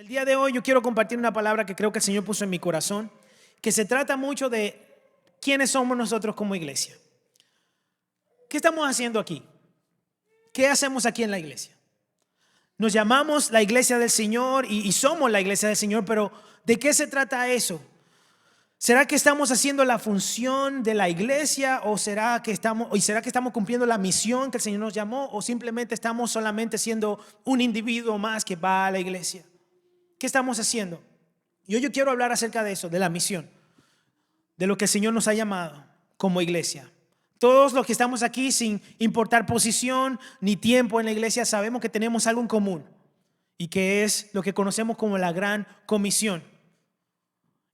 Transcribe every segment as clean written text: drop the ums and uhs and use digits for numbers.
El día de hoy yo quiero compartir una palabra que creo que el Señor puso en mi corazón, que se trata mucho de quiénes somos nosotros como iglesia. ¿Qué estamos haciendo aquí? ¿Qué hacemos aquí en la iglesia? Nos llamamos la iglesia del Señor y somos la iglesia del Señor, pero ¿de qué se trata eso? ¿Será que estamos haciendo la función de la iglesia o será que estamos cumpliendo la misión que el Señor nos llamó o simplemente estamos solamente siendo un individuo más que va a la iglesia? ¿Qué estamos haciendo? Y hoy yo quiero hablar acerca de eso, de la misión, de lo que el Señor nos ha llamado como iglesia. Todos los que estamos aquí, sin importar posición ni tiempo en la iglesia, sabemos que tenemos algo en común y que es lo que conocemos como la gran comisión.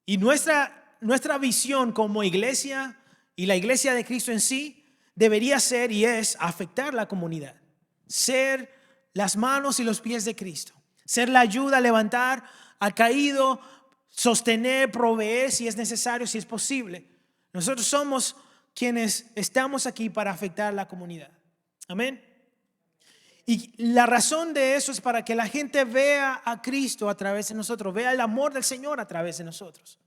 Y nuestra visión como iglesia y la iglesia de Cristo en sí debería ser y es afectar la comunidad, ser las manos y los pies de Cristo, ser la ayuda a levantar al caído, sostener, proveer si es necesario, si es posible. Nosotros somos quienes estamos aquí para afectar la comunidad. Amén. Y la razón de eso es para que la gente vea a Cristo a través de nosotros, vea el amor del Señor a través de nosotros.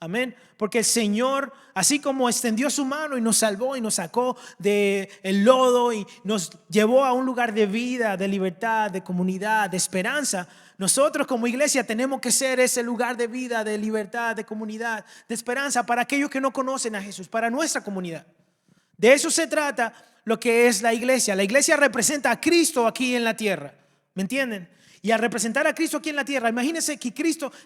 Amén. Porque el Señor, así como extendió su mano y nos salvó y nos sacó del lodo y nos llevó a un lugar de vida, de libertad, de comunidad, de esperanza, nosotros como iglesia tenemos que ser ese lugar de vida, de libertad, de comunidad, de esperanza para aquellos que no conocen a Jesús, para nuestra comunidad. De eso se trata lo que es la iglesia. La iglesia representa a Cristo aquí en la tierra. ¿Me entienden? Y al representar a Cristo aquí en la tierra, imagínense que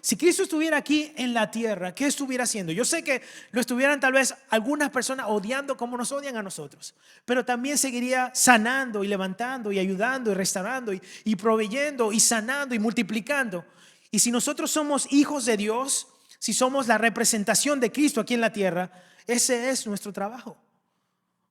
si Cristo estuviera aquí en la tierra, ¿qué estuviera haciendo? Yo sé que lo estuvieran tal vez algunas personas odiando como nos odian a nosotros, pero también seguiría sanando y levantando y ayudando y restaurando y proveyendo y sanando y multiplicando. Y si nosotros somos hijos de Dios, si somos la representación de Cristo aquí en la tierra, ese es nuestro trabajo.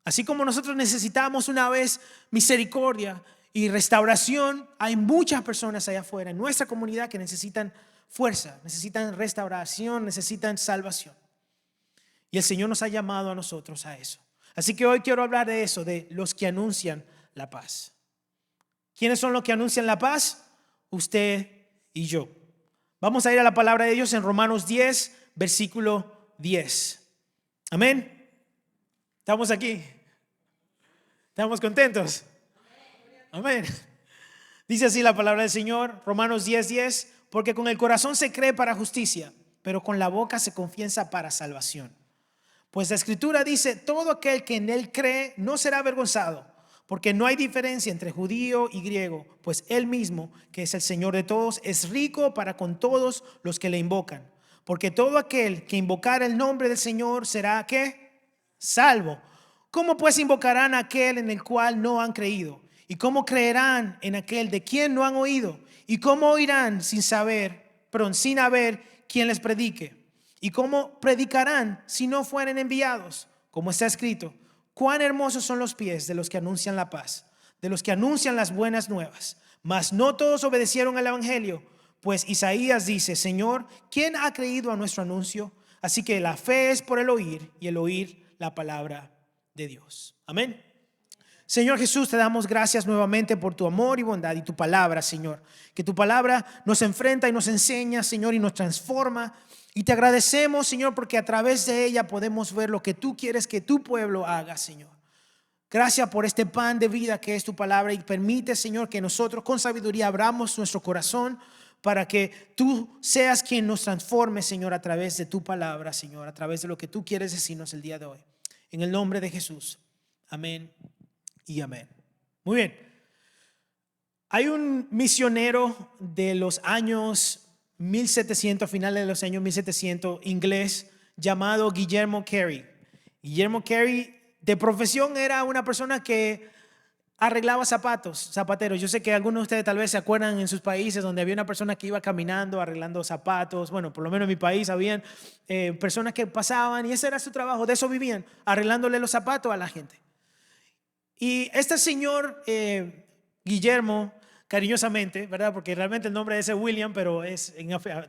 Así como nosotros necesitamos una vez misericordia y restauración, hay muchas personas allá afuera en nuestra comunidad que necesitan fuerza, necesitan restauración, necesitan salvación. Y el Señor nos ha llamado a nosotros a eso. Así que hoy quiero hablar de eso, de los que anuncian la paz. ¿Quiénes son los que anuncian la paz? Usted y yo. Vamos a ir a la palabra de Dios en Romanos 10, versículo 10. Amén. ¿Estamos aquí? ¿Estamos contentos? Amén. Dice así la palabra del Señor, Romanos 10:10, porque con el corazón se cree para justicia, pero con la boca se confiesa para salvación. Pues la Escritura dice, todo aquel que en él cree no será avergonzado, porque no hay diferencia entre judío y griego, pues él mismo, que es el Señor de todos, es rico para con todos los que le invocan. Porque todo aquel que invocara el nombre del Señor será, ¿qué? Salvo. ¿Cómo pues invocarán a aquel en el cual no han creído? ¿Y cómo creerán en aquel de quien no han oído? ¿Y cómo oirán sin haber quien les predique? ¿Y cómo predicarán si no fueren enviados? Como está escrito, cuán hermosos son los pies de los que anuncian la paz, de los que anuncian las buenas nuevas. Mas no todos obedecieron al evangelio, pues Isaías dice, Señor, ¿quién ha creído a nuestro anuncio? Así que la fe es por el oír y el oír la palabra de Dios. Amén. Señor Jesús, te damos gracias nuevamente por tu amor y bondad y tu palabra, Señor. Que tu palabra nos enfrenta y nos enseña, Señor, y nos transforma. Y te agradecemos, Señor, porque a través de ella podemos ver lo que tú quieres que tu pueblo haga, Señor. Gracias por este pan de vida que es tu palabra y permite, Señor, que nosotros con sabiduría abramos nuestro corazón para que tú seas quien nos transforme, Señor, a través de tu palabra, Señor, a través de lo que tú quieres decirnos el día de hoy. En el nombre de Jesús. Amén y amén. Muy bien. Hay un misionero de los años 1700, finales de los años 1700, inglés, llamado Guillermo Carey. Guillermo Carey, de profesión, era una persona que arreglaba zapateros. Yo sé que algunos de ustedes tal vez se acuerdan en sus países donde había una persona que iba caminando arreglando zapatos. Bueno, por lo menos en mi país habían personas que pasaban y ese era su trabajo, de eso vivían, arreglándole los zapatos a la gente. Y este señor Guillermo, cariñosamente, ¿verdad? Porque realmente el nombre es William, pero es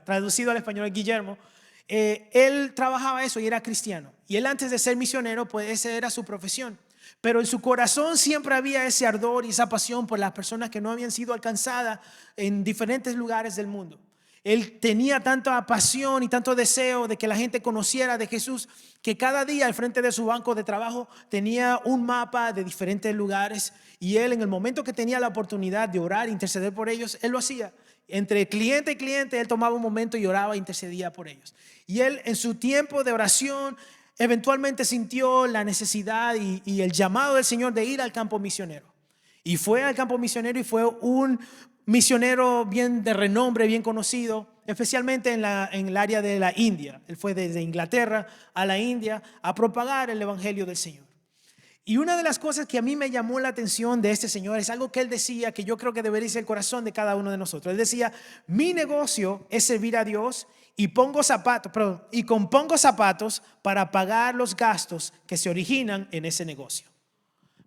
traducido al español Guillermo. Él trabajaba eso y era cristiano. Y él antes de ser misionero, pues esa era su profesión. Pero en su corazón siempre había ese ardor y esa pasión por las personas que no habían sido alcanzadas en diferentes lugares del mundo. Él tenía tanta pasión y tanto deseo de que la gente conociera de Jesús, que cada día al frente de su banco de trabajo tenía un mapa de diferentes lugares, y él, en el momento que tenía la oportunidad de orar e interceder por ellos, él lo hacía. Entre cliente y cliente, él tomaba un momento y oraba e intercedía por ellos. Y él, en su tiempo de oración, eventualmente sintió la necesidad y el llamado del Señor de ir al campo misionero. Y fue al campo misionero y fue un misionero bien de renombre, bien conocido, especialmente en el área de la India. Él fue desde Inglaterra a la India a propagar el evangelio del Señor. Y una de las cosas que a mí me llamó la atención de este señor es algo que él decía, que yo creo que debería ser el corazón de cada uno de nosotros. Él decía: mi negocio es servir a Dios y compongo zapatos para pagar los gastos que se originan en ese negocio.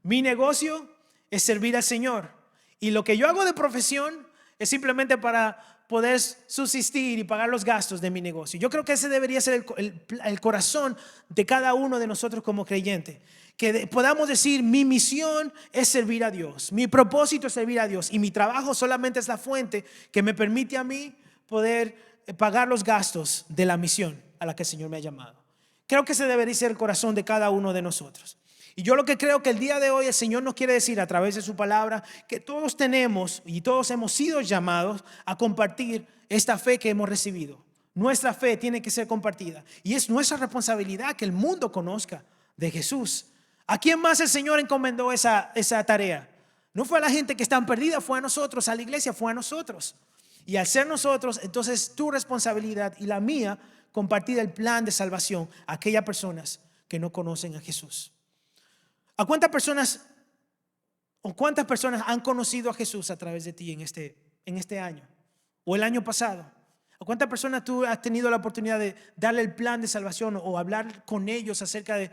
Mi negocio es servir al Señor, y lo que yo hago de profesión es simplemente para poder subsistir y pagar los gastos de mi negocio. Yo creo que ese debería ser el corazón de cada uno de nosotros como creyente. Que podamos decir: mi misión es servir a Dios, mi propósito es servir a Dios, y mi trabajo solamente es la fuente que me permite a mí poder pagar los gastos de la misión a la que el Señor me ha llamado. Creo que ese debería ser el corazón de cada uno de nosotros. Y yo lo que creo que el día de hoy el Señor nos quiere decir a través de su palabra, que todos tenemos y todos hemos sido llamados a compartir esta fe que hemos recibido. Nuestra fe tiene que ser compartida, y es nuestra responsabilidad que el mundo conozca de Jesús. ¿A quién más el Señor encomendó esa tarea? No fue a la gente que están perdida, fue a nosotros, a la iglesia, fue a nosotros. Y al ser nosotros, entonces tu responsabilidad y la mía, compartir el plan de salvación a aquellas personas que no conocen a Jesús. ¿A cuántas personas han conocido a Jesús a través de ti en este año o el año pasado? ¿A cuántas personas tú has tenido la oportunidad de darle el plan de salvación o hablar con ellos acerca de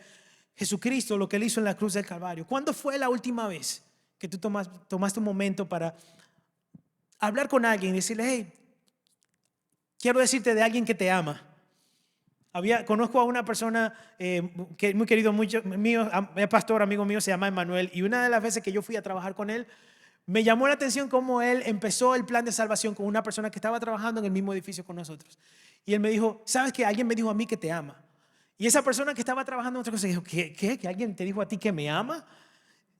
Jesucristo, lo que Él hizo en la cruz del Calvario? ¿Cuándo fue la última vez que tú tomaste un momento para hablar con alguien y decirle: hey, quiero decirte de alguien que te ama? Conozco a una persona que es muy querido mío, es pastor, amigo mío, se llama Emanuel, y una de las veces que yo fui a trabajar con él, me llamó la atención cómo él empezó el plan de salvación con una persona que estaba trabajando en el mismo edificio con nosotros. Y él me dijo: ¿sabes qué? Alguien me dijo a mí que te ama. Y esa persona que estaba trabajando en otra cosa dijo: ¿qué? ¿Que alguien te dijo a ti que me ama?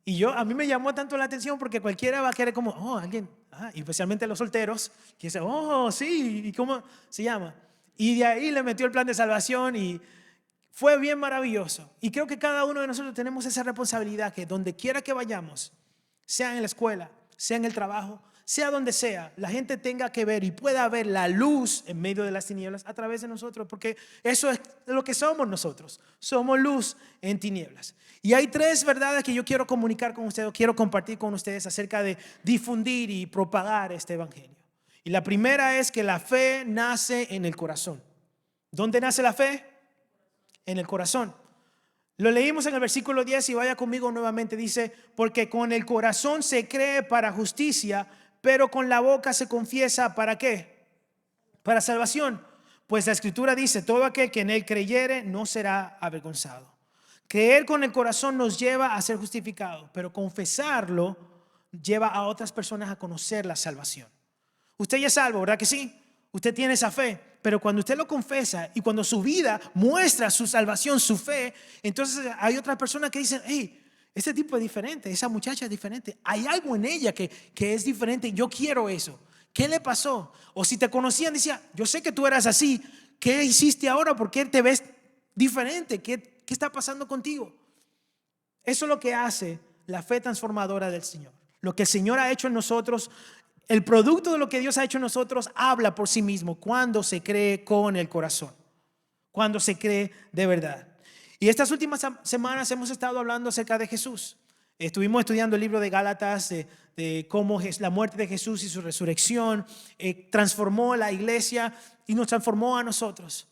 Y a mí me llamó tanto la atención, porque cualquiera va a querer como: oh, alguien, y especialmente los solteros, que dicen: oh, sí, ¿y cómo se llama? Y de ahí le metió el plan de salvación y fue bien maravilloso. Y creo que cada uno de nosotros tenemos esa responsabilidad, que donde quiera que vayamos, sea en la escuela, sea en el trabajo, sea donde sea, la gente tenga que ver y pueda ver la luz en medio de las tinieblas a través de nosotros, porque eso es lo que somos nosotros. Somos luz en tinieblas. Y hay 3 verdades que yo quiero comunicar con ustedes, quiero compartir con ustedes acerca de difundir y propagar este evangelio. Y la primera es que la fe nace en el corazón. ¿Dónde nace la fe? En el corazón. Lo leímos en el versículo 10 y vaya conmigo nuevamente. Dice: porque con el corazón se cree para justicia, pero con la boca se confiesa ¿para qué? Para salvación. Pues la Escritura dice: todo aquel que en él creyere no será avergonzado. Creer con el corazón nos lleva a ser justificados, pero confesarlo lleva a otras personas a conocer la salvación. Usted ya es salvo, ¿verdad que sí? Usted tiene esa fe, pero cuando usted lo confesa y cuando su vida muestra su salvación, su fe, entonces hay otras personas que dicen: hey, ese tipo es diferente, esa muchacha es diferente, hay algo en ella que es diferente, yo quiero eso. ¿Qué le pasó? O si te conocían, decía: yo sé que tú eras así, ¿qué hiciste ahora? ¿Por qué te ves diferente? ¿Qué está pasando contigo? Eso es lo que hace la fe transformadora del Señor. Lo que el Señor ha hecho en nosotros, el producto de lo que Dios ha hecho en nosotros, habla por sí mismo cuando se cree con el corazón, cuando se cree de verdad. Y estas últimas semanas hemos estado hablando acerca de Jesús. Estuvimos estudiando el libro de Gálatas, de cómo la muerte de Jesús y su resurrección transformó la iglesia y nos transformó a nosotros.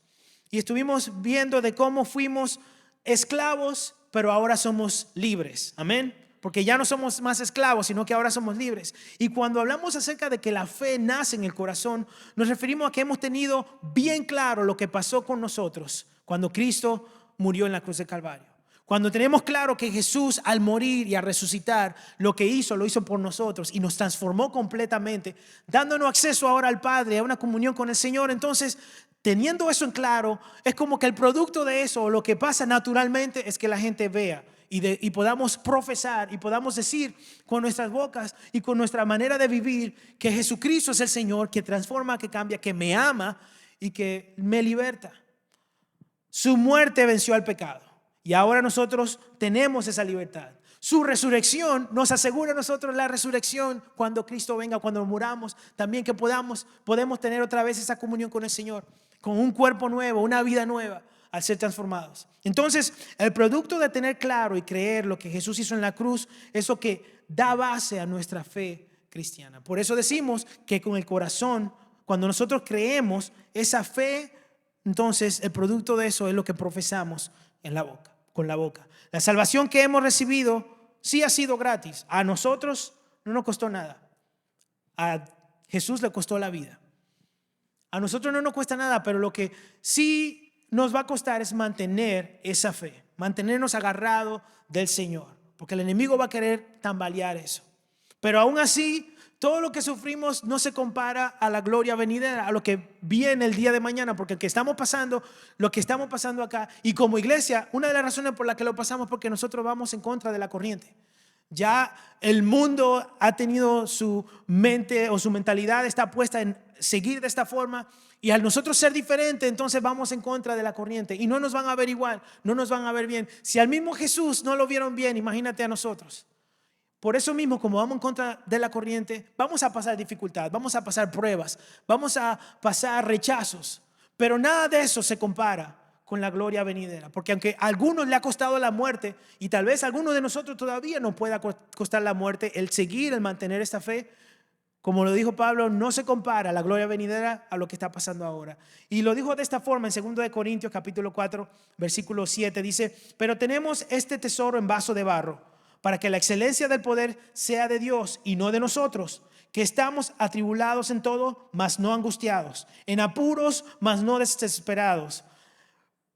Y estuvimos viendo de cómo fuimos esclavos, pero ahora somos libres. Amén. Porque ya no somos más esclavos, sino que ahora somos libres. Y cuando hablamos acerca de que la fe nace en el corazón, nos referimos a que hemos tenido bien claro lo que pasó con nosotros cuando Cristo murió en la cruz del Calvario. Cuando tenemos claro que Jesús al morir y al resucitar, lo que hizo, lo hizo por nosotros y nos transformó completamente, dándonos acceso ahora al Padre, a una comunión con el Señor. Entonces, teniendo eso en claro, es como que el producto de eso, o lo que pasa naturalmente, es que la gente vea y podamos profesar y podamos decir con nuestras bocas y con nuestra manera de vivir que Jesucristo es el Señor, que transforma, que cambia, que me ama y que me liberta. Su muerte venció al pecado. Y ahora nosotros tenemos esa libertad. Su resurrección nos asegura a nosotros la resurrección cuando Cristo venga, cuando muramos. También que podemos tener otra vez esa comunión con el Señor, con un cuerpo nuevo, una vida nueva, al ser transformados. Entonces, el producto de tener claro y creer lo que Jesús hizo en la cruz, es lo que da base a nuestra fe cristiana. Por eso decimos que con el corazón, cuando nosotros creemos esa fe, entonces el producto de eso es lo que profesamos en la boca. Con la boca. La salvación que hemos recibido sí ha sido gratis. A nosotros no nos costó nada. A Jesús le costó la vida. A nosotros no nos cuesta nada, pero lo que sí nos va a costar es mantener esa fe, mantenernos agarrados del Señor, porque el enemigo va a querer tambalear eso. Pero aún así, todo lo que sufrimos no se compara a la gloria venidera, a lo que viene el día de mañana, porque lo que estamos pasando acá, y como iglesia, una de las razones por las que lo pasamos es porque nosotros vamos en contra de la corriente. Ya el mundo ha tenido su mente o su mentalidad está puesta en seguir de esta forma, y al nosotros ser diferente, entonces vamos en contra de la corriente y no nos van a ver igual, no nos van a ver bien. Si al mismo Jesús no lo vieron bien, imagínate a nosotros. Por eso mismo, como vamos en contra de la corriente, vamos a pasar dificultad, vamos a pasar pruebas, vamos a pasar rechazos. Pero nada de eso se compara con la gloria venidera. Porque aunque a algunos le ha costado la muerte, y tal vez a algunos de nosotros todavía nos pueda costar la muerte, el seguir, el mantener esta fe, como lo dijo Pablo, no se compara la gloria venidera a lo que está pasando ahora. Y lo dijo de esta forma en 2 Corintios capítulo 4, versículo 7, dice: pero tenemos este tesoro en vaso de barro, para que la excelencia del poder sea de Dios y no de nosotros, que estamos atribulados en todo, mas no angustiados, en apuros, mas no desesperados,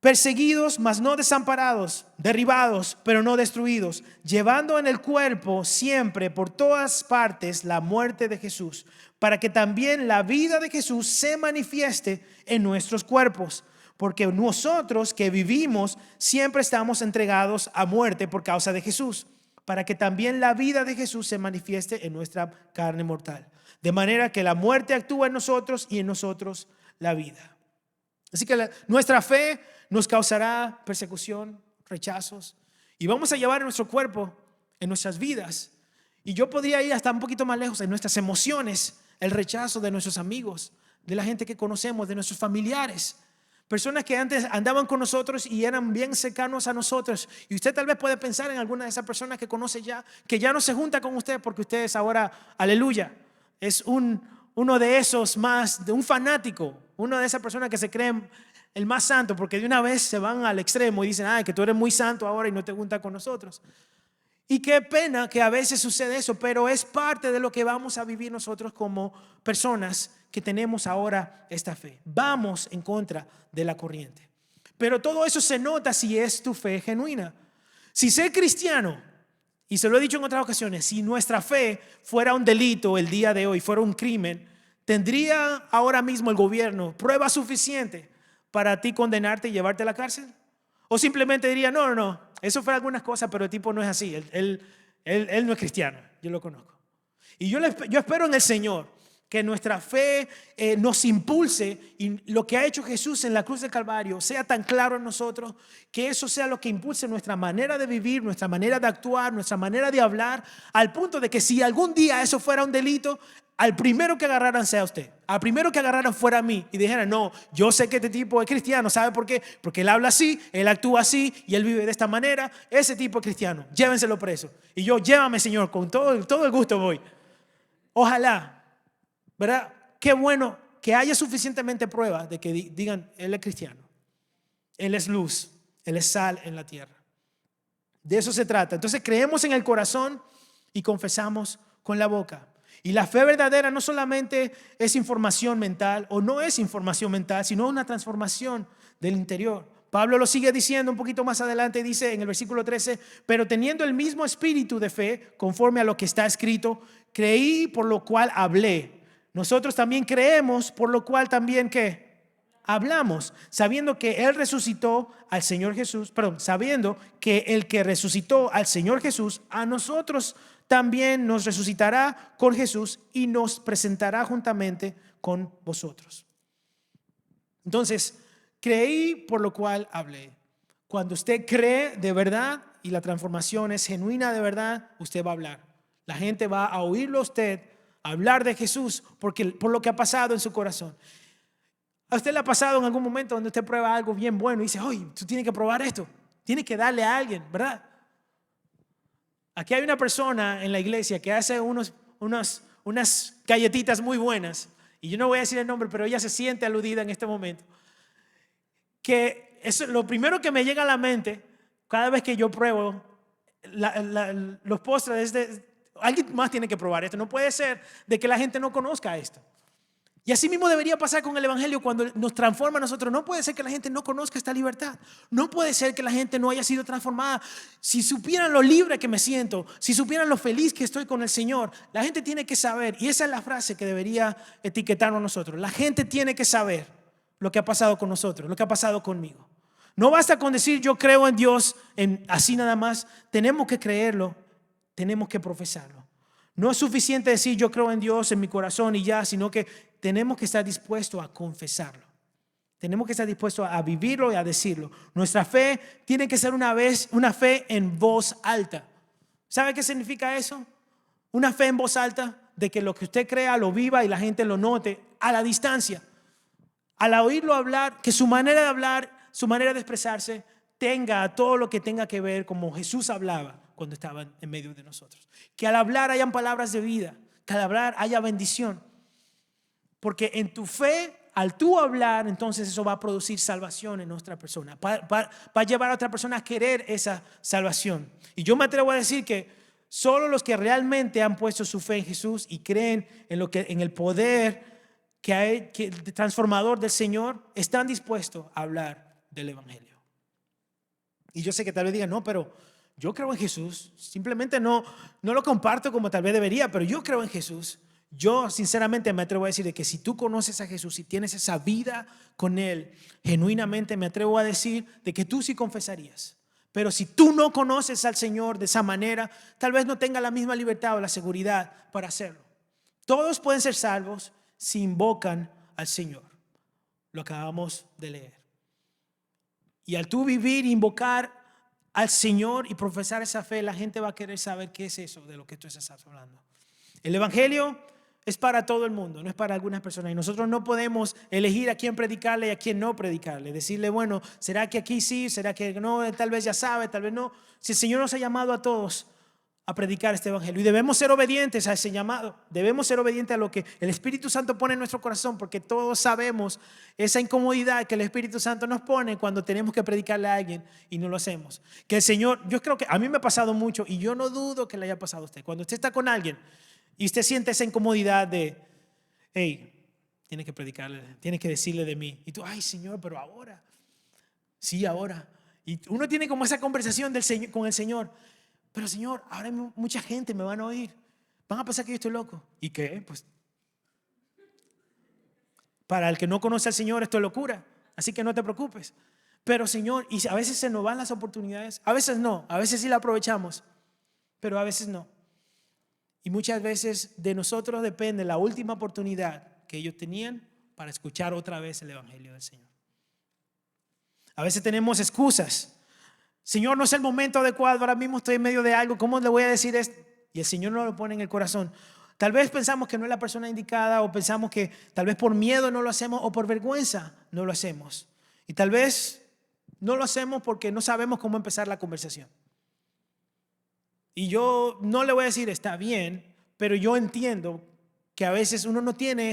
perseguidos, mas no desamparados, derribados, pero no destruidos, llevando en el cuerpo siempre por todas partes la muerte de Jesús, para que también la vida de Jesús se manifieste en nuestros cuerpos. Porque nosotros que vivimos siempre estamos entregados a muerte por causa de Jesús, para que también la vida de Jesús se manifieste en nuestra carne mortal. De manera que la muerte actúa en nosotros y en nosotros la vida. Así que nuestra fe nos causará persecución, rechazos, y vamos a llevar en nuestro cuerpo, en nuestras vidas. Y yo podría ir hasta un poquito más lejos, en nuestras emociones, el rechazo de nuestros amigos, de la gente que conocemos, de nuestros familiares. Personas que antes andaban con nosotros y eran bien cercanos a nosotros. Y usted tal vez puede pensar en alguna de esas personas que conoce ya, que ya no se junta con usted porque usted es ahora, aleluya, es uno de esos más, de un fanático, una de esas personas que se creen el más santo, porque de una vez se van al extremo y dicen: ay, que tú eres muy santo ahora y no te juntas con nosotros. Y qué pena que a veces sucede eso, pero es parte de lo que vamos a vivir nosotros como personas que tenemos ahora esta fe. Vamos en contra de la corriente. Pero todo eso se nota si es tu fe genuina. Si ser cristiano, y se lo he dicho en otras ocasiones, si nuestra fe fuera un delito el día de hoy, fuera un crimen, ¿tendría ahora mismo el gobierno prueba suficiente para ti condenarte y llevarte a la cárcel? ¿O simplemente diría: no, eso fue algunas cosas, pero el tipo no es así, él no es cristiano, yo lo conozco? Y yo espero en el Señor que nuestra fe nos impulse, y lo que ha hecho Jesús en la cruz del Calvario sea tan claro en nosotros, que eso sea lo que impulse nuestra manera de vivir, nuestra manera de actuar, nuestra manera de hablar, al punto de que si algún día eso fuera un delito, al primero que agarraran sea usted, al primero que agarraran fuera a mí y dijeran: no, yo sé que este tipo es cristiano. ¿Sabe por qué? Porque él habla así, él actúa así y él vive de esta manera. Ese tipo es cristiano, llévenselo preso. Y yo: llévame, Señor, con todo el gusto voy. Ojalá, ¿verdad? Qué bueno que haya suficientemente pruebas de que digan: él es cristiano, él es luz, él es sal en la tierra. De eso se trata. Entonces creemos en el corazón y confesamos con la boca. Y la fe verdadera no solamente es información mental, o no es información mental, sino una transformación del interior. Pablo lo sigue diciendo un poquito más adelante, dice en el versículo 13, pero teniendo el mismo espíritu de fe, conforme a lo que está escrito, creí por lo cual hablé. Nosotros también creemos por lo cual también ¿qué? Hablamos, sabiendo que Él resucitó al Señor Jesús, perdón, sabiendo que el que resucitó al Señor Jesús, a nosotros también nos resucitará con Jesús y nos presentará juntamente con vosotros. Entonces, creí por lo cual hablé. Cuando usted cree de verdad y la transformación es genuina de verdad, usted va a hablar. La gente va a oírlo a usted hablar de Jesús por lo que ha pasado en su corazón. ¿A usted le ha pasado en algún momento donde usted prueba algo bien bueno y dice, oye, tú tienes que probar esto? Tienes que darle a alguien, ¿verdad? Aquí hay una persona en la iglesia que hace unas galletitas muy buenas. Y yo no voy a decir el nombre, pero ella se siente aludida en este momento. Que eso, lo primero que me llega a la mente cada vez que yo pruebo los postres es alguien más tiene que probar esto. No puede ser de que la gente no conozca esto. Y así mismo debería pasar con el evangelio cuando nos transforma a nosotros. No puede ser que la gente no conozca esta libertad. No puede ser que la gente no haya sido transformada. Si supieran lo libre que me siento, si supieran lo feliz que estoy con el Señor, la gente tiene que saber, y esa es la frase que debería etiquetarnos a nosotros. La gente tiene que saber lo que ha pasado con nosotros, lo que ha pasado conmigo. No basta con decir yo creo en Dios así nada más. Tenemos que creerlo, tenemos que profesarlo. No es suficiente decir yo creo en Dios en mi corazón y ya, sino que tenemos que estar dispuestos a confesarlo. Tenemos que estar dispuestos a vivirlo y a decirlo. Nuestra fe tiene que ser una fe en voz alta. ¿Sabe qué significa eso? Una fe en voz alta de que lo que usted crea lo viva y la gente lo note a la distancia. Al oírlo hablar, que su manera de hablar, su manera de expresarse tenga todo lo que tenga que ver como Jesús hablaba cuando estaba en medio de nosotros. Que al hablar hayan palabras de vida, que al hablar haya bendición. Porque en tu fe, al tú hablar, entonces eso va a producir salvación en nuestra persona. Va a llevar a otra persona a querer esa salvación. Y yo me atrevo a decir que solo los que realmente han puesto su fe en Jesús y creen en el poder que transformador del Señor, están dispuestos a hablar del evangelio. Y yo sé que tal vez digan, no, pero yo creo en Jesús. Simplemente no lo comparto como tal vez debería, pero yo creo en Jesús. Yo sinceramente me atrevo a decir de que si tú conoces a Jesús y tienes esa vida con Él, genuinamente me atrevo a decir de que tú sí confesarías. Pero si tú no conoces al Señor de esa manera, tal vez no tenga la misma libertad o la seguridad para hacerlo. Todos pueden ser salvos si invocan al Señor. Lo acabamos de leer. Y al tú vivir e invocar al Señor y profesar esa fe, la gente va a querer saber qué es eso de lo que tú estás hablando. El evangelio es para todo el mundo, no es para algunas personas. Y nosotros no podemos elegir a quién predicarle y a quién no predicarle. Decirle, bueno, ¿será que aquí sí? ¿Será que no? Tal vez ya sabe, tal vez no. Si el Señor nos ha llamado a todos a predicar este evangelio. Y debemos ser obedientes a ese llamado. Debemos ser obedientes a lo que el Espíritu Santo pone en nuestro corazón, porque todos sabemos esa incomodidad que el Espíritu Santo nos pone cuando tenemos que predicarle a alguien y no lo hacemos. Que el Señor, yo creo que a mí me ha pasado mucho y yo no dudo que le haya pasado a usted. Cuando usted está con alguien y usted siente esa incomodidad de, hey, tiene que predicarle, tiene que decirle de mí. Y tú, ay Señor, pero ahora. Sí, ahora. Y uno tiene como esa conversación con el Señor. Pero Señor, ahora hay mucha gente, me van a oír. Van a pensar que yo estoy loco. ¿Y qué? Pues para el que no conoce al Señor esto es locura. Así que no te preocupes. Pero Señor, y a veces se nos van las oportunidades. A veces no, a veces sí la aprovechamos. Pero a veces no. Y muchas veces de nosotros depende la última oportunidad que ellos tenían para escuchar otra vez el evangelio del Señor. A veces tenemos excusas. Señor, no es el momento adecuado, ahora mismo estoy en medio de algo, ¿cómo le voy a decir esto? Y el Señor no lo pone en el corazón. Tal vez pensamos que no es la persona indicada, o pensamos que tal vez por miedo no lo hacemos, o por vergüenza no lo hacemos. Y tal vez no lo hacemos porque no sabemos cómo empezar la conversación. Y yo no le voy a decir está bien, pero yo entiendo que a veces uno no tiene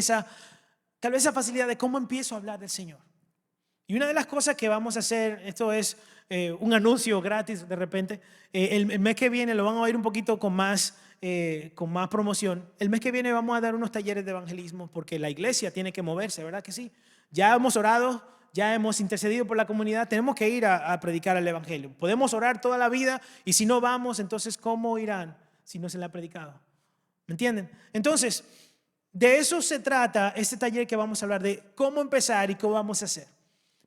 tal vez esa facilidad de cómo empiezo a hablar del Señor. Y una de las cosas que vamos a hacer, esto es un anuncio gratis de repente, el mes que viene lo van a oír un poquito con más promoción. El mes que viene vamos a dar unos talleres de evangelismo porque la iglesia tiene que moverse, ¿verdad que sí? Ya hemos orado, ya hemos intercedido por la comunidad, tenemos que ir a predicar el evangelio. Podemos orar toda la vida y si no vamos, entonces ¿cómo irán si no se le ha predicado? ¿Me entienden? Entonces, de eso se trata este taller que vamos a hablar, de cómo empezar y cómo vamos a hacer.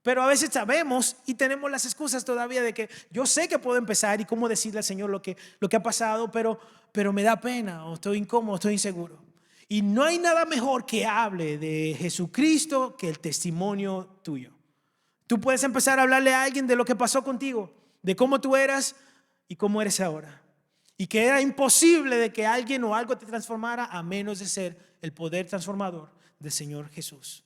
Pero a veces sabemos y tenemos las excusas todavía de que yo sé que puedo empezar y cómo decirle al Señor lo que ha pasado, pero me da pena o estoy incómodo, estoy inseguro. Y no hay nada mejor que hable de Jesucristo que el testimonio tuyo. Tú puedes empezar a hablarle a alguien de lo que pasó contigo, de cómo tú eras y cómo eres ahora. Y que era imposible de que alguien o algo te transformara a menos de ser el poder transformador del Señor Jesús.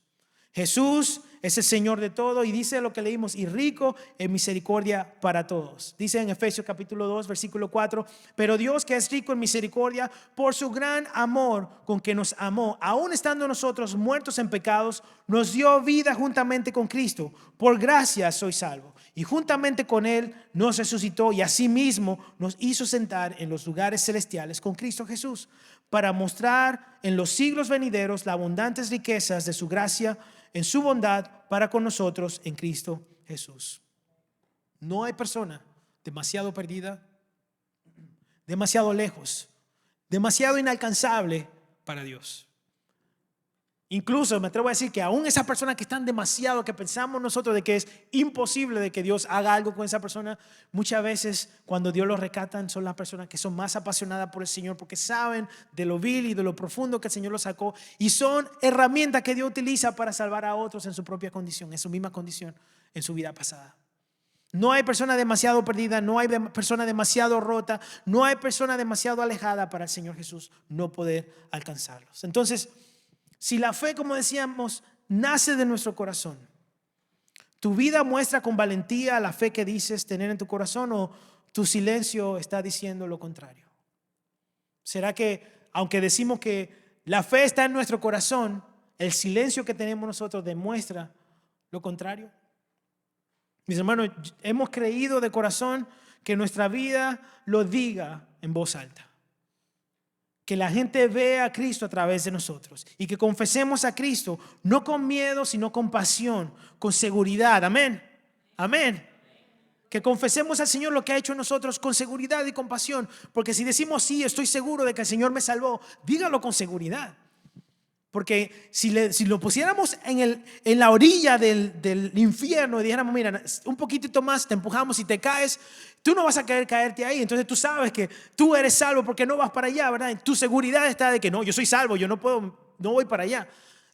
Jesús es el Señor de todo y dice lo que leímos, y rico en misericordia para todos. Dice en Efesios capítulo 2, versículo 4, pero Dios, que es rico en misericordia, por su gran amor con que nos amó, aun estando nosotros muertos en pecados, nos dio vida juntamente con Cristo. Por gracia soy salvo. Y juntamente con Él nos resucitó y asimismo nos hizo sentar en los lugares celestiales con Cristo Jesús, para mostrar en los siglos venideros las abundantes riquezas de su gracia en su bondad para con nosotros en Cristo Jesús. No hay persona demasiado perdida, demasiado lejos, demasiado inalcanzable para Dios. Incluso me atrevo a decir que aún esas personas que están demasiado, que pensamos nosotros de que es imposible de que Dios haga algo con esa persona, muchas veces cuando Dios los rescata son las personas que son más apasionadas por el Señor, porque saben de lo vil y de lo profundo que el Señor los sacó, y son herramientas que Dios utiliza para salvar a otros en su propia condición, en su misma condición, en su vida pasada. No hay persona demasiado perdida, no hay persona demasiado rota, no hay persona demasiado alejada para el Señor Jesús no poder alcanzarlos. Entonces, si la fe, como decíamos, nace de nuestro corazón, ¿tu vida muestra con valentía la fe que dices tener en tu corazón o tu silencio está diciendo lo contrario? ¿Será que, aunque decimos que la fe está en nuestro corazón, el silencio que tenemos nosotros demuestra lo contrario? Mis hermanos, hemos creído de corazón que nuestra vida lo diga en voz alta. Que la gente vea a Cristo a través de nosotros y que confesemos a Cristo no con miedo, sino con pasión, con seguridad. Amén. Amén. Que confesemos al Señor lo que ha hecho en nosotros con seguridad y con pasión. Porque si decimos sí, estoy seguro de que el Señor me salvó, dígalo con seguridad. Porque si lo pusiéramos en la orilla del infierno y dijéramos, mira, un poquitito más te empujamos y te caes, tú no vas a querer caerte ahí. Entonces tú sabes que tú eres salvo porque no vas para allá, ¿verdad? Tu seguridad está de que no, yo soy salvo, yo no voy para allá.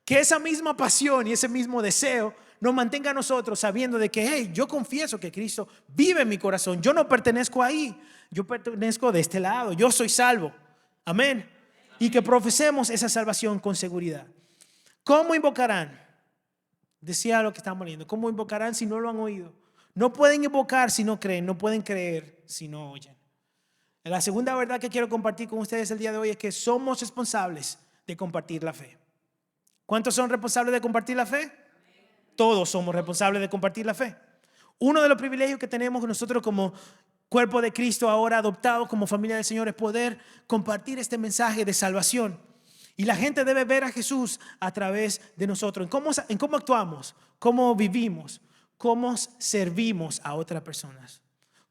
Que esa misma pasión y ese mismo deseo nos mantenga a nosotros sabiendo de que, hey, yo confieso que Cristo vive en mi corazón. Yo no pertenezco ahí, yo pertenezco de este lado, yo soy salvo. Amén. Y que profesemos esa salvación con seguridad. ¿Cómo invocarán? Decía lo que estamos leyendo. ¿Cómo invocarán si no lo han oído? No pueden invocar si no creen. No pueden creer si no oyen. La segunda verdad que quiero compartir con ustedes el día de hoy es que somos responsables de compartir la fe. ¿Cuántos son responsables de compartir la fe? Todos somos responsables de compartir la fe. Uno de los privilegios que tenemos nosotros como cuerpo de Cristo, ahora adoptado como familia del Señor, es poder compartir este mensaje de salvación. Y la gente debe ver a Jesús a través de nosotros. En cómo actuamos, cómo vivimos, cómo servimos a otras personas,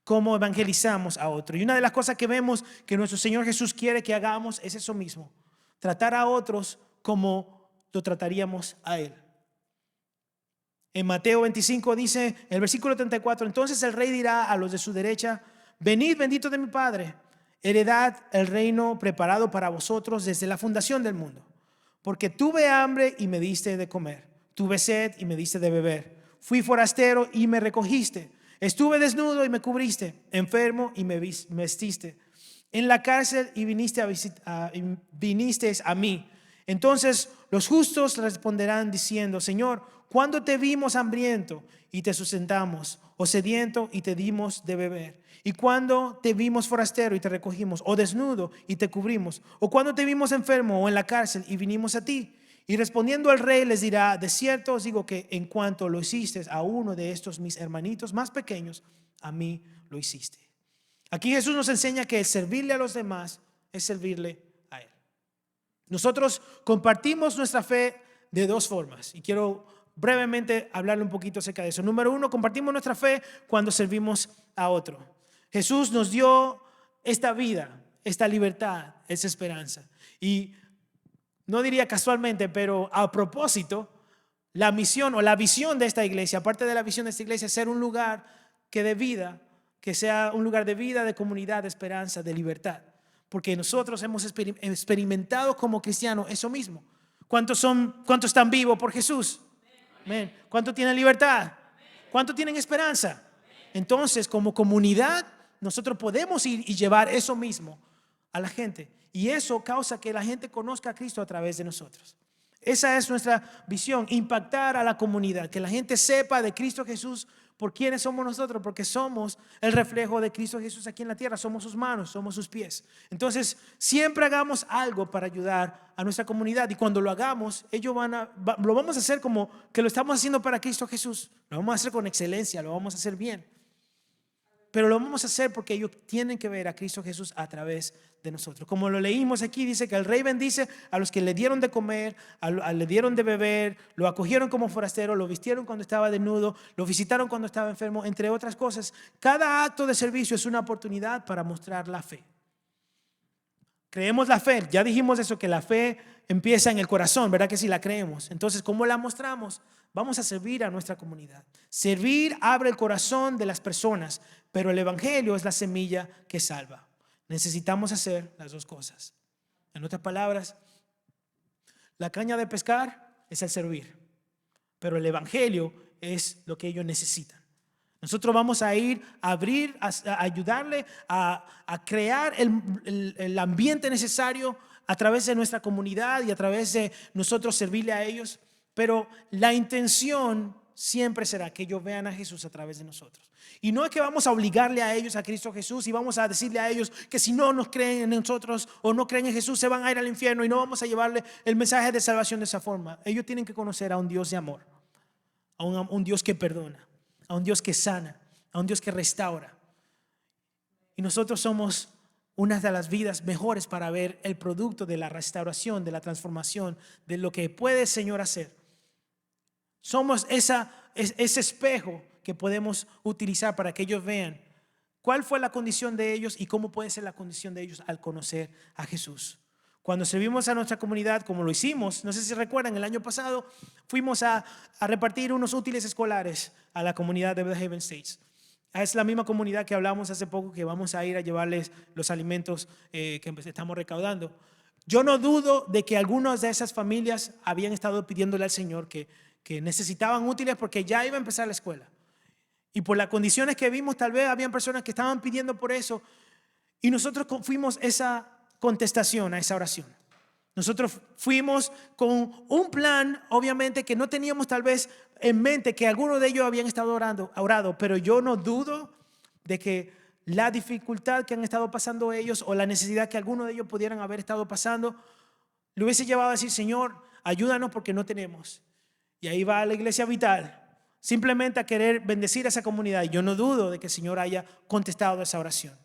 cómo evangelizamos a otros. Y una de las cosas que vemos que nuestro Señor Jesús quiere que hagamos es eso mismo. Tratar a otros como lo trataríamos a Él. En Mateo 25 dice, el versículo 34, entonces el rey dirá a los de su derecha, venid benditos de mi Padre, heredad el reino preparado para vosotros desde la fundación del mundo. Porque tuve hambre y me diste de comer, tuve sed y me diste de beber, fui forastero y me recogiste, estuve desnudo y me cubriste, enfermo y me vestiste, en la cárcel y vinisteis a mí. Entonces los justos responderán diciendo, Señor, ¿cuándo te vimos hambriento y te sustentamos, o sediento y te dimos de beber? ¿Y cuándo te vimos forastero y te recogimos, o desnudo y te cubrimos? ¿O cuándo te vimos enfermo o en la cárcel y vinimos a ti? Y respondiendo el rey les dirá, de cierto os digo que en cuanto lo hiciste a uno de estos mis hermanitos más pequeños, a mí lo hiciste. Aquí Jesús nos enseña que servirle a los demás es servirle a Él. Nosotros compartimos nuestra fe de dos formas y quiero brevemente hablarle un poquito acerca de eso. Número 1, compartimos nuestra fe cuando servimos a otro. Jesús nos dio esta vida, esta libertad, esa esperanza. Y no diría casualmente, pero a propósito, la misión o la visión de esta iglesia, aparte de la visión de esta iglesia, es ser un lugar que dé vida, que sea un lugar de vida, de comunidad, de esperanza, de libertad. Porque nosotros hemos experimentado como cristianos eso mismo. ¿Cuántos están vivos por Jesús? Amén. ¿Cuántos tienen libertad? ¿Cuántos tienen esperanza? Entonces, como comunidad, nosotros podemos ir y llevar eso mismo a la gente. Y eso causa que la gente conozca a Cristo a través de nosotros. Esa es nuestra visión, impactar a la comunidad, que la gente sepa de Cristo Jesús. ¿Por quiénes somos nosotros? Porque somos el reflejo de Cristo Jesús aquí en la tierra. Somos sus manos, somos sus pies. Entonces, siempre hagamos algo para ayudar a nuestra comunidad. Y cuando lo hagamos, lo vamos a hacer como que lo estamos haciendo para Cristo Jesús. Lo vamos a hacer con excelencia, lo vamos a hacer bien. Pero lo vamos a hacer porque ellos tienen que ver a Cristo Jesús a través de nosotros. Como lo leímos aquí, dice que el rey bendice a los que le dieron de comer, le dieron de beber, lo acogieron como forastero, lo vistieron cuando estaba desnudo, lo visitaron cuando estaba enfermo, entre otras cosas. Cada acto de servicio es una oportunidad para mostrar la fe. Creemos la fe, ya dijimos eso, que la fe empieza en el corazón, ¿verdad que sí la creemos? Entonces, ¿cómo la mostramos? Vamos a servir a nuestra comunidad. Servir abre el corazón de las personas, pero el evangelio es la semilla que salva. Necesitamos hacer las dos cosas. En otras palabras, la caña de pescar es el servir, pero el evangelio es lo que ellos necesitan. Nosotros vamos a ir a abrir, a ayudarle a crear el ambiente necesario a través de nuestra comunidad y a través de nosotros servirle a ellos. Pero la intención siempre será que ellos vean a Jesús a través de nosotros. Y no es que vamos a obligarle a ellos a Cristo Jesús y vamos a decirle a ellos que si no nos creen en nosotros o no creen en Jesús se van a ir al infierno y no vamos a llevarle el mensaje de salvación de esa forma. Ellos tienen que conocer a un Dios de amor, a un Dios que perdona, a un Dios que sana, a un Dios que restaura. Y nosotros somos una de las vidas mejores para ver el producto de la restauración, de la transformación, de lo que puede el Señor hacer. Somos ese espejo que podemos utilizar para que ellos vean cuál fue la condición de ellos y cómo puede ser la condición de ellos al conocer a Jesús. Cuando servimos a nuestra comunidad, como lo hicimos, no sé si recuerdan, el año pasado fuimos a repartir unos útiles escolares a la comunidad de Bethlehem States. Es la misma comunidad que hablamos hace poco, que vamos a ir a llevarles los alimentos que estamos recaudando. Yo no dudo de que algunas de esas familias habían estado pidiéndole al Señor que necesitaban útiles porque ya iba a empezar la escuela. Y por las condiciones que vimos, tal vez habían personas que estaban pidiendo por eso. Y nosotros fuimos esa contestación a esa oración. Nosotros fuimos con un plan, obviamente, que no teníamos tal vez en mente que algunos de ellos habían estado orado, pero yo no dudo de que la dificultad que han estado pasando ellos o la necesidad que algunos de ellos pudieran haber estado pasando, le hubiese llevado a decir, Señor, ayúdanos porque no tenemos. Y ahí va la Iglesia Vital, simplemente a querer bendecir a esa comunidad. Y yo no dudo de que el Señor haya contestado esa oración.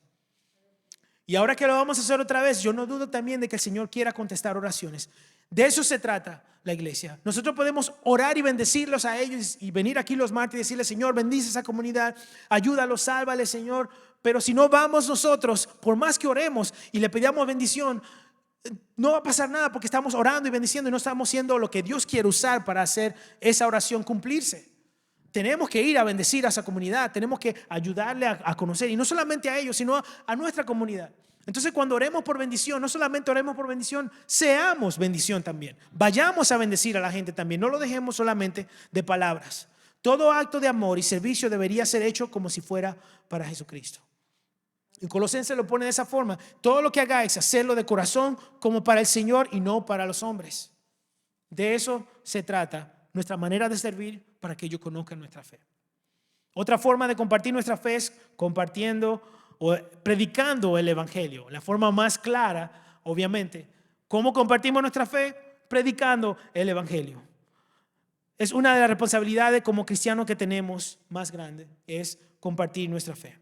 Y ahora que lo vamos a hacer otra vez, yo no dudo también de que el Señor quiera contestar oraciones. De eso se trata la iglesia. Nosotros podemos orar y bendecirlos a ellos y venir aquí los martes y decirle, Señor, bendice esa comunidad, ayúdalos, sálvale, Señor. Pero si no vamos nosotros, por más que oremos y le pedamos bendición, no va a pasar nada porque estamos orando y bendiciendo y no estamos haciendo lo que Dios quiere usar para hacer esa oración cumplirse. Tenemos que ir a bendecir a esa comunidad, tenemos que ayudarle a conocer, y no solamente a ellos, sino a nuestra comunidad. Entonces, cuando oremos por bendición, no solamente oremos por bendición, seamos bendición también. Vayamos a bendecir a la gente también, no lo dejemos solamente de palabras. Todo acto de amor y servicio debería ser hecho como si fuera para Jesucristo. En Colosenses lo pone de esa forma: todo lo que hagáis, hacerlo de corazón como para el Señor y no para los hombres. De eso se trata nuestra manera de servir, para que ellos conozcan nuestra fe. Otra forma de compartir nuestra fe es compartiendo o predicando el evangelio. La forma más clara, obviamente, ¿cómo compartimos nuestra fe? Predicando el evangelio. Es una de las responsabilidades como cristianos que tenemos más grande, es compartir nuestra fe.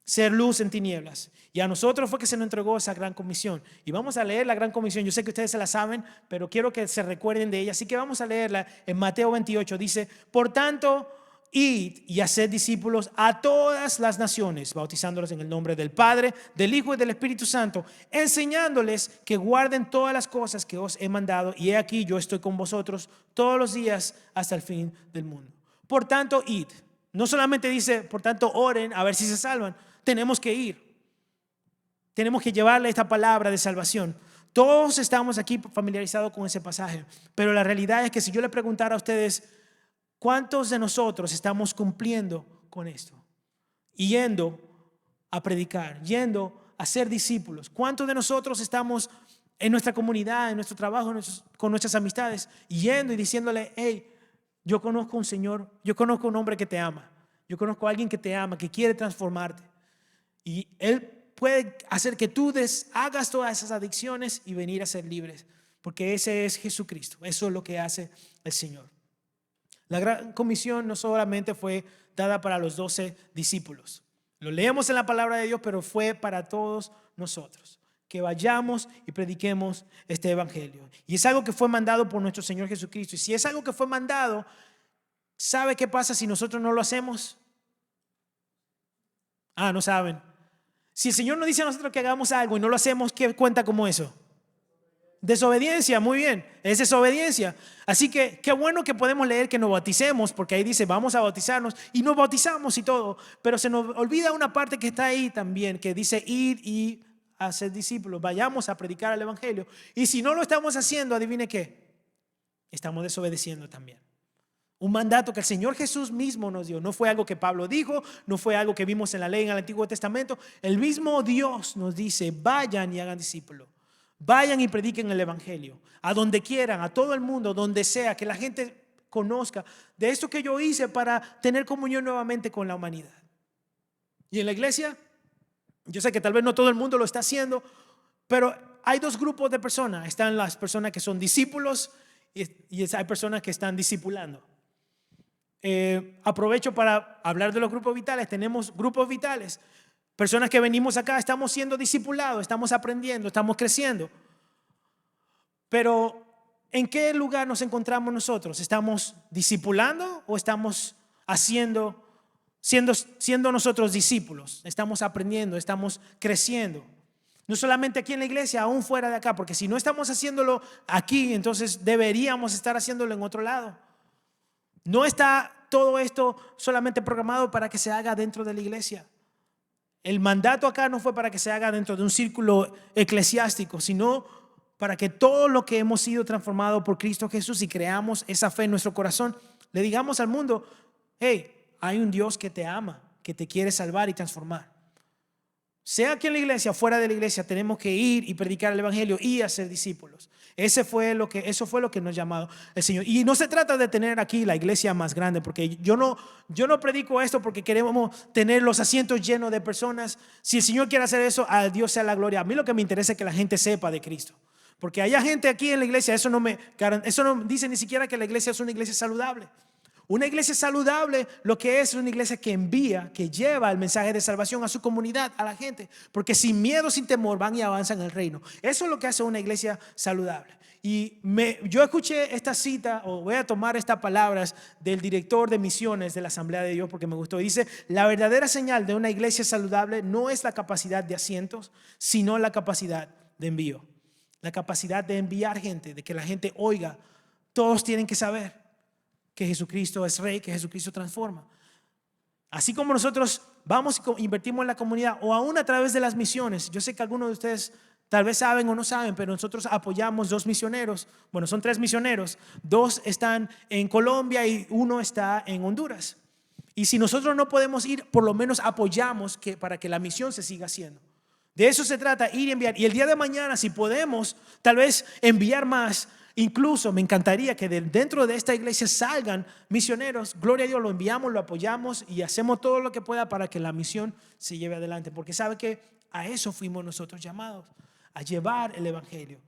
ser luz en tinieblas. Y a nosotros fue que se nos entregó esa gran comisión. Y vamos a leer la gran comisión. Yo sé que ustedes se la saben, pero quiero que se recuerden de ella. Así que vamos a leerla en Mateo 28. Dice, por tanto, id y haced discípulos a todas las naciones, bautizándolos en el nombre del Padre, del Hijo y del Espíritu Santo, enseñándoles que guarden todas las cosas que os he mandado. Y he aquí, yo estoy con vosotros todos los días hasta el fin del mundo. Por tanto, id. No solamente dice, por tanto, oren a ver si se salvan. Tenemos que ir. Tenemos que llevarle esta palabra de salvación. Todos estamos aquí familiarizados con ese pasaje, pero la realidad es que si yo le preguntara a ustedes, ¿cuántos de nosotros estamos cumpliendo con esto? Yendo a predicar, yendo a ser discípulos. ¿Cuántos de nosotros estamos en nuestra comunidad, en nuestro trabajo, con nuestras amistades, yendo y diciéndole, hey, yo conozco un Señor, yo conozco un hombre que te ama, yo conozco a alguien que te ama, que quiere transformarte? Y Él puede hacer que tú deshagas todas esas adicciones y venir a ser libres, porque ese es Jesucristo. Eso es lo que hace el Señor. La gran comisión no solamente fue dada para los 12 discípulos. Lo leemos en la palabra de Dios, pero fue para todos nosotros. Que vayamos y prediquemos este evangelio. Y es algo que fue mandado por nuestro Señor Jesucristo. Y si es algo que fue mandado, ¿sabe qué pasa si nosotros no lo hacemos? No saben. Si el Señor nos dice a nosotros que hagamos algo y no lo hacemos, ¿qué cuenta como eso? Desobediencia, muy bien, es desobediencia. Así que qué bueno que podemos leer que nos bauticemos, porque ahí dice vamos a bautizarnos y nos bautizamos y todo, pero se nos olvida una parte que está ahí también, que dice ir y hacer discípulos, vayamos a predicar el evangelio. Y si no lo estamos haciendo, adivine qué, estamos desobedeciendo también. Un mandato que el Señor Jesús mismo nos dio. No fue algo que Pablo dijo, no fue algo que vimos en la ley en el Antiguo Testamento. El mismo Dios nos dice, vayan y hagan discípulos. Vayan y prediquen el evangelio. A donde quieran, a todo el mundo, donde sea, que la gente conozca de esto que yo hice para tener comunión nuevamente con la humanidad. Y en la iglesia, yo sé que tal vez no todo el mundo lo está haciendo, pero hay dos grupos de personas. Están las personas que son discípulos y hay personas que están discipulando. Aprovecho para hablar de los grupos vitales. Tenemos grupos vitales, personas que venimos acá, estamos siendo discipulados, estamos aprendiendo, estamos creciendo. Pero ¿en qué lugar nos encontramos nosotros? ¿Estamos discipulando o estamos siendo nosotros discípulos? Estamos aprendiendo, estamos creciendo. No solamente aquí en la iglesia, aún fuera de acá, porque si no estamos haciéndolo aquí, entonces deberíamos estar haciéndolo en otro lado. No está todo esto solamente programado para que se haga dentro de la iglesia. El mandato acá no fue para que se haga dentro de un círculo eclesiástico, sino para que todo lo que hemos sido transformado por Cristo Jesús y creamos esa fe en nuestro corazón, le digamos al mundo, hey, hay un Dios que te ama, que te quiere salvar y transformar. Sea aquí en la iglesia o fuera de la iglesia, tenemos que ir y predicar el evangelio y hacer discípulos. Eso fue lo que nos llamó el Señor. Y no se trata de tener aquí la iglesia más grande, porque yo no predico esto porque queremos tener los asientos llenos de personas. Si el Señor quiere hacer eso, a Dios sea la gloria. A mí lo que me interesa es que la gente sepa de Cristo. Porque haya gente aquí en la iglesia, eso no dice ni siquiera que la iglesia es una iglesia saludable. Una iglesia saludable lo que es una iglesia que envía, que lleva el mensaje de salvación a su comunidad, a la gente, porque sin miedo, sin temor van y avanzan en el reino. Eso es lo que hace una iglesia saludable. Y yo escuché esta cita, o voy a tomar estas palabras del director de misiones de la Asamblea de Dios porque me gustó. Dice, la verdadera señal de una iglesia saludable no es la capacidad de asientos, sino la capacidad de envío. La capacidad de enviar gente, de que la gente oiga. Todos tienen que saber que Jesucristo es Rey, que Jesucristo transforma. Así como nosotros vamos y invertimos en la comunidad o aún a través de las misiones. Yo sé que algunos de ustedes tal vez saben o no saben, pero nosotros apoyamos 2 misioneros. Bueno, son 3 misioneros. 2 están en Colombia y 1 está en Honduras. Y si nosotros no podemos ir, por lo menos apoyamos para que la misión se siga haciendo. De eso se trata, ir y enviar. Y el día de mañana, si podemos, tal vez enviar más. Incluso me encantaría que dentro de esta iglesia salgan misioneros. Gloria a Dios, lo enviamos, lo apoyamos y hacemos todo lo que pueda para que la misión se lleve adelante. Porque sabe que a eso fuimos nosotros llamados, a llevar el evangelio.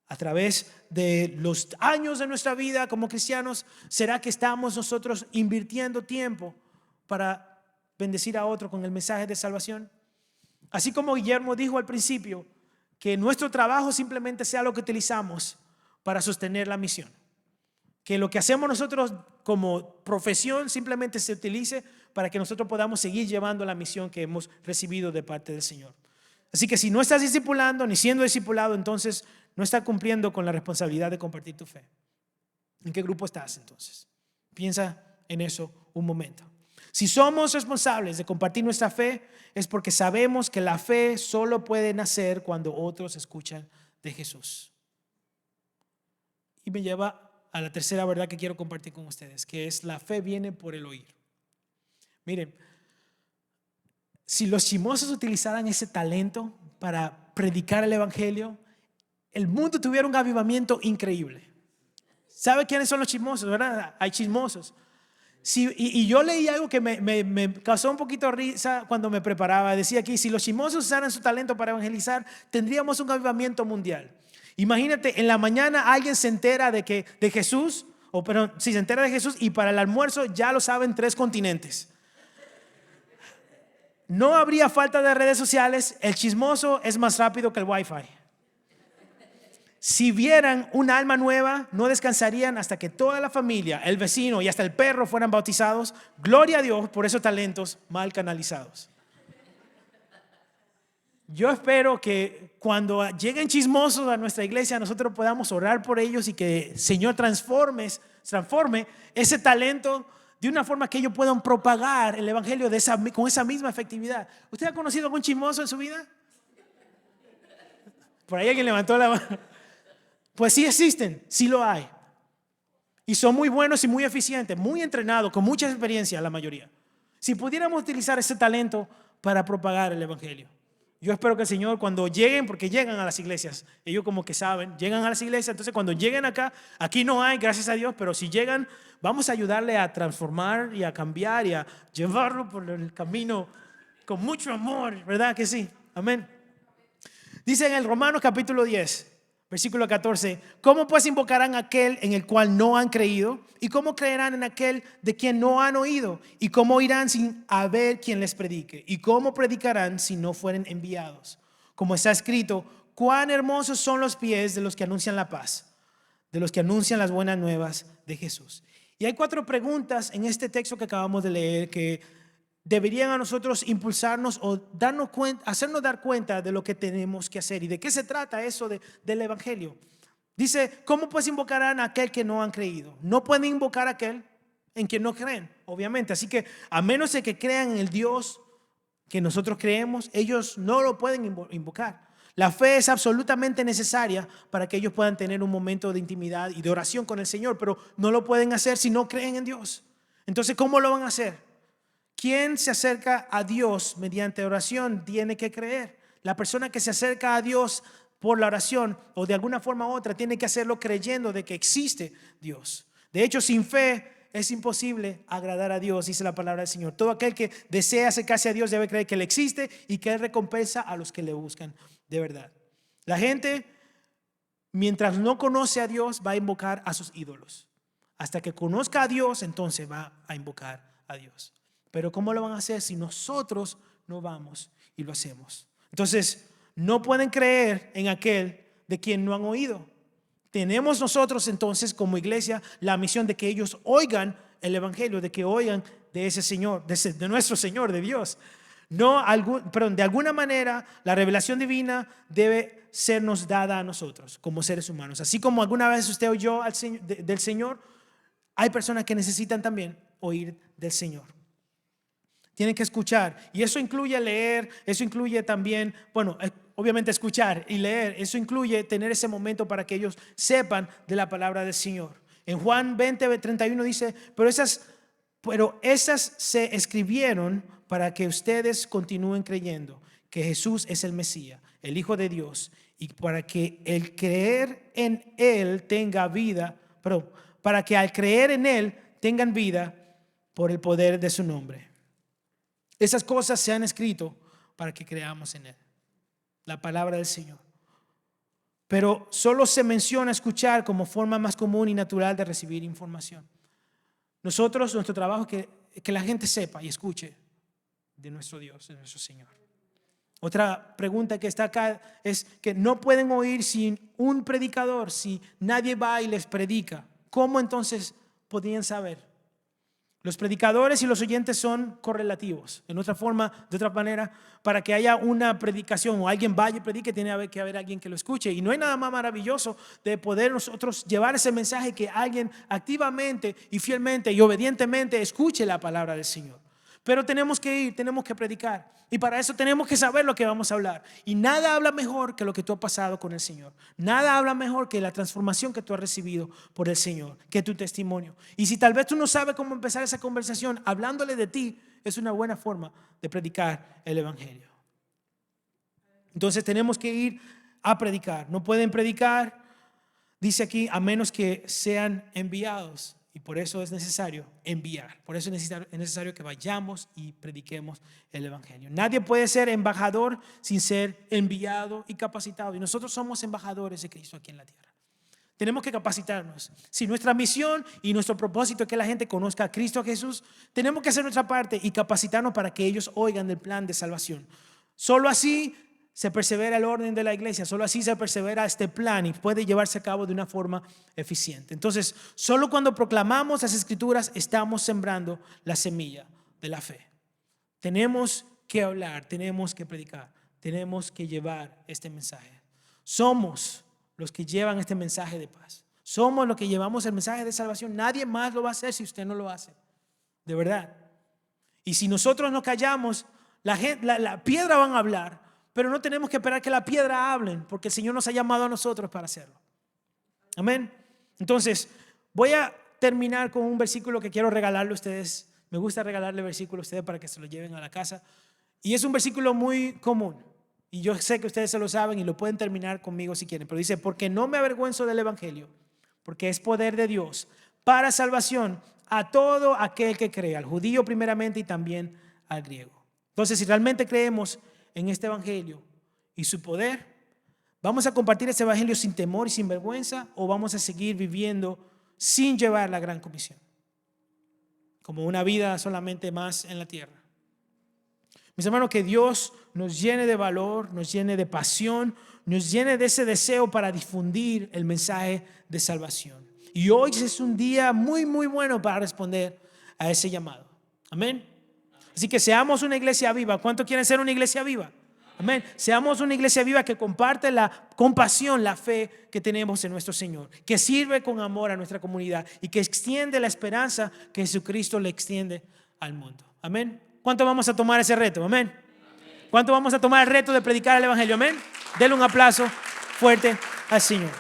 A través de los años de nuestra vida como cristianos, ¿será que estamos nosotros invirtiendo tiempo para bendecir a otro con el mensaje de salvación? Así como Guillermo dijo al principio, que nuestro trabajo simplemente sea lo que utilizamos para sostener la misión. Que lo que hacemos nosotros como profesión simplemente se utilice para que nosotros podamos seguir llevando la misión que hemos recibido de parte del Señor. Así que si no estás discipulando ni siendo discipulado, entonces no estás cumpliendo con la responsabilidad de compartir tu fe. ¿En qué grupo estás entonces? Piensa en eso un momento. Si somos responsables de compartir nuestra fe, es porque sabemos que la fe solo puede nacer cuando otros escuchan de Jesús. Y me lleva a la tercera verdad que quiero compartir con ustedes, que es: la fe viene por el oír. Miren, si los chismosos utilizaran ese talento para predicar el evangelio, el mundo tuviera un avivamiento increíble. ¿Sabe quiénes son los chismosos, verdad? Hay chismosos. Sí, y yo leí algo que me causó un poquito de risa cuando me preparaba. Decía aquí: si los chismosos usaran su talento para evangelizar, tendríamos un avivamiento mundial. Imagínate, en la mañana alguien se entera de Jesús, si se entera de Jesús, y para el almuerzo ya lo saben 3 continentes. No habría falta de redes sociales. El chismoso es más rápido que el Wi-Fi. Si vieran un alma nueva, no descansarían hasta que toda la familia, el vecino y hasta el perro fueran bautizados. Gloria a Dios por esos talentos mal canalizados. Yo espero que cuando lleguen chismosos a nuestra iglesia, nosotros podamos orar por ellos y que el Señor transforme ese talento de una forma que ellos puedan propagar el evangelio con esa misma efectividad. ¿Usted ha conocido algún chismoso en su vida? Por ahí alguien levantó la mano. Pues sí existen, sí lo hay. Y son muy buenos y muy eficientes, muy entrenados, con mucha experiencia la mayoría. Si pudiéramos utilizar ese talento para propagar el evangelio. Yo espero que el Señor, cuando lleguen, porque llegan a las iglesias, ellos como que saben, llegan a las iglesias, entonces cuando lleguen acá, aquí no hay, gracias a Dios, pero si llegan, vamos a ayudarle a transformar y a cambiar y a llevarlo por el camino con mucho amor, ¿verdad que sí? Amén. Dice en el Romanos capítulo 10, versículo 14: ¿cómo pues invocarán a aquel en el cual no han creído? ¿Y cómo creerán en aquel de quien no han oído? ¿Y cómo irán sin haber quien les predique? ¿Y cómo predicarán si no fueren enviados? Como está escrito: cuán hermosos son los pies de los que anuncian la paz, de los que anuncian las buenas nuevas de Jesús. Y hay 4 preguntas en este texto que acabamos de leer que deberían a nosotros impulsarnos o hacernos dar cuenta de lo que tenemos que hacer. ¿Y de qué se trata eso del evangelio? Dice: ¿cómo pues invocarán a aquel que no han creído? No pueden invocar a aquel en quien no creen, obviamente. Así que a menos de que crean en el Dios que nosotros creemos, ellos no lo pueden invocar. La fe es absolutamente necesaria para que ellos puedan tener un momento de intimidad y de oración con el Señor, pero no lo pueden hacer si no creen en Dios. Entonces, ¿cómo lo van a hacer? Quien se acerca a Dios mediante oración tiene que creer. La persona que se acerca a Dios por la oración o de alguna forma u otra tiene que hacerlo creyendo de que existe Dios. De hecho, sin fe es imposible agradar a Dios, dice la palabra del Señor. Todo aquel que desea acercarse a Dios debe creer que Él existe y que Él recompensa a los que le buscan de verdad. La gente, mientras no conoce a Dios, va a invocar a sus ídolos. Hasta que conozca a Dios, entonces va a invocar a Dios. Pero ¿cómo lo van a hacer si nosotros no vamos y lo hacemos? Entonces, no pueden creer en aquel de quien no han oído. Tenemos nosotros entonces como iglesia la misión de que ellos oigan el evangelio, de que oigan de ese Señor, de nuestro Señor, de Dios. De alguna manera la revelación divina debe sernos dada a nosotros como seres humanos. Así como alguna vez usted oyó del Señor, hay personas que necesitan también oír del Señor. Tienen que escuchar, y eso incluye leer, eso incluye también, obviamente escuchar y leer, eso incluye tener ese momento para que ellos sepan de la palabra del Señor. En Juan 20:31 dice: pero esas se escribieron para que ustedes continúen creyendo que Jesús es el Mesías, el Hijo de Dios, y para que el creer en Él tenga vida, para que al creer en Él tengan vida por el poder de su nombre. Esas cosas se han escrito para que creamos en Él, la palabra del Señor. Pero solo se menciona escuchar como forma más común y natural de recibir información. Nuestro trabajo es que la gente sepa y escuche de nuestro Dios, de nuestro Señor. Otra pregunta que está acá es que no pueden oír sin un predicador, si nadie va y les predica. ¿Cómo entonces podrían saber? Los predicadores y los oyentes son correlativos. En otra forma, de otra manera, para que haya una predicación o alguien vaya y predique, tiene que haber alguien que lo escuche. Y no hay nada más maravilloso de poder nosotros llevar ese mensaje, que alguien activamente y fielmente y obedientemente escuche la palabra del Señor. Pero tenemos que ir, tenemos que predicar. Y para eso tenemos que saber lo que vamos a hablar. Y nada habla mejor que lo que tú has pasado con el Señor. Nada habla mejor que la transformación que tú has recibido por el Señor, que tu testimonio. Y si tal vez tú no sabes cómo empezar esa conversación, hablándole de ti, es una buena forma de predicar el Evangelio. Entonces tenemos que ir a predicar. No pueden predicar, dice aquí, a menos que sean enviados. Y por eso es necesario enviar. Por eso es necesario que vayamos y prediquemos el Evangelio. Nadie puede ser embajador sin ser enviado y capacitado. Y nosotros somos embajadores de Cristo aquí en la tierra. Tenemos que capacitarnos. Si nuestra misión y nuestro propósito es que la gente conozca a Cristo Jesús, tenemos que hacer nuestra parte y capacitarnos para que ellos oigan del plan de salvación. Solo así se persevera el orden de la iglesia. Solo así se persevera este plan y puede llevarse a cabo de una forma eficiente. Entonces, solo cuando proclamamos las Escrituras estamos sembrando la semilla de la fe. Tenemos que hablar, tenemos que predicar, tenemos que llevar este mensaje. Somos los que llevan este mensaje de paz. Somos los que llevamos el mensaje de salvación. Nadie más lo va a hacer si usted no lo hace. De verdad. Y si nosotros nos callamos, la piedra van a hablar. Pero no tenemos que esperar que la piedra hablen, porque el Señor nos ha llamado a nosotros para hacerlo. Amén. Entonces, voy a terminar con un versículo que quiero regalarle a ustedes. Me gusta regalarle versículos a ustedes para que se lo lleven a la casa. Y es un versículo muy común. Y yo sé que ustedes se lo saben y lo pueden terminar conmigo si quieren. Pero dice, porque no me avergüenzo del Evangelio, porque es poder de Dios para salvación a todo aquel que cree, al judío primeramente y también al griego. Entonces, si realmente creemos en este Evangelio y su poder, ¿vamos a compartir este Evangelio sin temor y sin vergüenza, o vamos a seguir viviendo sin llevar la gran comisión, como una vida solamente más en la tierra? Mis hermanos, que Dios nos llene de valor, nos llene de pasión, nos llene de ese deseo para difundir el mensaje de salvación. Y hoy es un día muy, muy bueno para responder a ese llamado. Amén. Así que seamos una iglesia viva. ¿Cuántos quieren ser una iglesia viva? Amén. Seamos una iglesia viva que comparte la compasión, la fe que tenemos en nuestro Señor, que sirve con amor a nuestra comunidad y que extiende la esperanza que Jesucristo le extiende al mundo. Amén. ¿Cuánto vamos a tomar ese reto? Amén. ¿Cuánto vamos a tomar el reto de predicar el Evangelio? Amén. Denle un aplauso fuerte al Señor.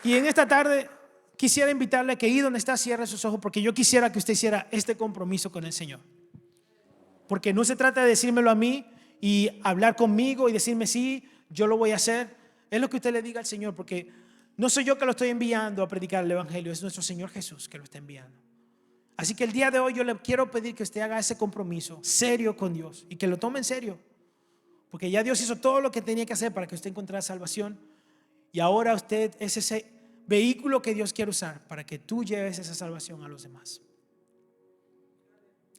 Y en esta tarde quisiera invitarle a que ahí donde está cierre sus ojos, porque yo quisiera que usted hiciera este compromiso con el Señor. Porque no se trata de decírmelo a mí y hablar conmigo y decirme sí, yo lo voy a hacer. Es lo que usted le diga al Señor, porque no soy yo que lo estoy enviando a predicar el Evangelio, es nuestro Señor Jesús que lo está enviando. Así que el día de hoy yo le quiero pedir que usted haga ese compromiso serio con Dios y que lo tome en serio, porque ya Dios hizo todo lo que tenía que hacer para que usted encontrara salvación, y ahora usted es ese vehículo que Dios quiere usar para que tú lleves esa salvación a los demás.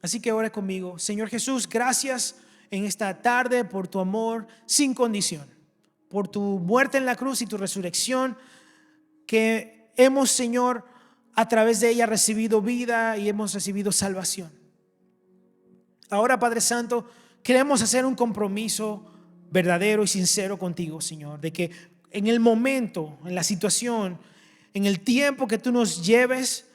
Así que ore conmigo. Señor Jesús, gracias en esta tarde por tu amor sin condición, por tu muerte en la cruz y tu resurrección, que hemos, Señor, a través de ella recibido vida y hemos recibido salvación. Ahora, Padre Santo, queremos hacer un compromiso verdadero y sincero contigo, Señor, de que en el momento, en la situación, en el tiempo que tú nos lleves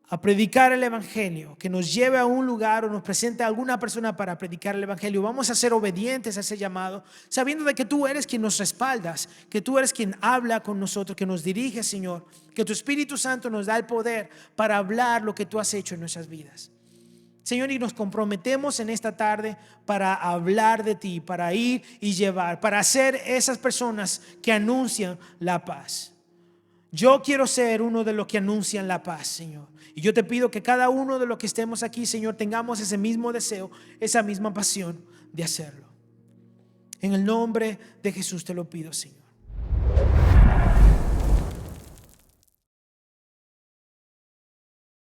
a predicar el Evangelio, que nos lleve a un lugar o nos presente a alguna persona para predicar el Evangelio, vamos a ser obedientes a ese llamado, sabiendo de que tú eres quien nos respaldas, que tú eres quien habla con nosotros, que nos dirige, Señor, que tu Espíritu Santo nos da el poder para hablar lo que tú has hecho en nuestras vidas. Señor, y nos comprometemos en esta tarde para hablar de ti, para ir y llevar, para ser esas personas que anuncian la paz. Yo quiero ser uno de los que anuncian la paz, Señor. Y yo te pido que cada uno de los que estemos aquí, Señor, tengamos ese mismo deseo, esa misma pasión de hacerlo. En el nombre de Jesús te lo pido, Señor.